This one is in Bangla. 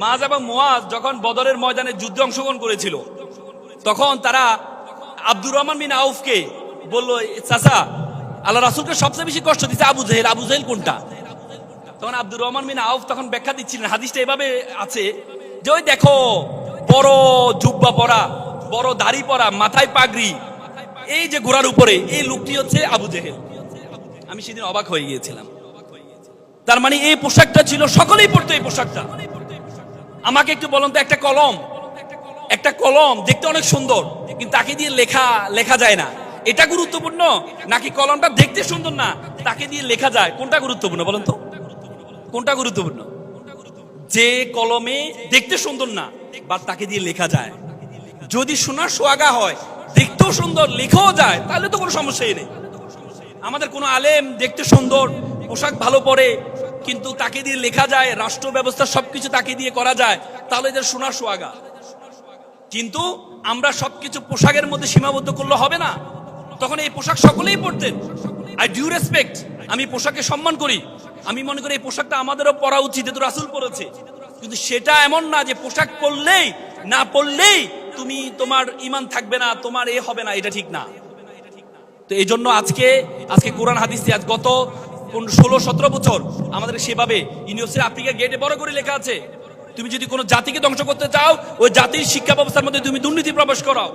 মাজ এবং মুয়াজ যখন বদরের ময়দানে যুদ্ধে অংশগ্রহণ করেছিল, তখন তারা আব্দুর রহমান বিন আউফকে বলল, চাচা, আল্লাহ রাসূলকে সবচেয়ে বেশি কষ্ট দিচ্ছে আবু জেহেল। আবু জেহেল কোনটা? তখন আব্দুর রহমান বিন আউফ তখন ব্যাখ্যা দিচ্ছিলেন, হাদিসটা এভাবে আছে যে, ওই দেখো, বড় জুব্বা পরা, বড় দাড়ি পরা, মাথায় পাগড়ি, এই যে ঘোড়ার উপরে, এই লোকটি হচ্ছে আবু জেহেল। আমি সেদিন অবাক হয়ে গিয়েছিলাম। তার মানে এই পোশাকটা ছিল, সকলেই পড়তো এই পোশাকটা। আমাকে একটু বলুন তো, একটা কলম দেখতে অনেক সুন্দর, কিন্তু তাকে দিয়ে লেখা যায় না, এটা গুরুত্বপূর্ণ নাকি কলমটা দেখতে সুন্দর না তাকে দিয়ে লেখা যায়, কোনটা গুরুত্বপূর্ণ বলুন তো? কোনটা গুরুত্বপূর্ণ? যে কলমে দেখতে সুন্দর না বা তাকে দিয়ে লেখা যায়, যদি সোনার সোহাগা হয়, দেখতেও সুন্দর, লেখাও যায়, তাহলে তো কোনো সমস্যাই নেই। আমাদের কোনো আলেম দেখতে সুন্দর, পোশাক ভালো পরে, কিন্তু তাকে দিয়ে লেখা যায়, রাষ্ট্র ব্যবস্থা সবকিছু তাকে দিয়ে করা যায়, তাহলে এদের সোনার সোহাগা। কিন্তু আমরা সবকিছু পোশাকের মধ্যে সীমাবদ্ধ করলে হবে না। তখন এই পোশাক সকলেই পরতেন। আই ডিউ রেসপেক্ট, আমি পোশাককে সম্মান করি, আমি মনে করি এই পোশাকটা আমাদেরও পরা উচিত, যেহেতু রাসূল পরেছে। কিন্তু সেটা এমন না যে পোশাক পরলেই, না পরলেই তুমি, তোমার ঈমান থাকবে না, তোমার এ হবে না, এটা ঠিক না। তো এই জন্য আজকে কোরআন হাদিস, আজ গত 16-17 বছর আমাদের সেভাবে ইউনিভার্সিটি আফ্রিকা গেটে বড় করে লেখা আছে, তুমি যদি কোনো জাতিকে ধ্বংস করতে চাও, ওই জাতির শিক্ষা ব্যবস্থার মধ্যে তুমি দুর্নীতি প্রবেশ করাও।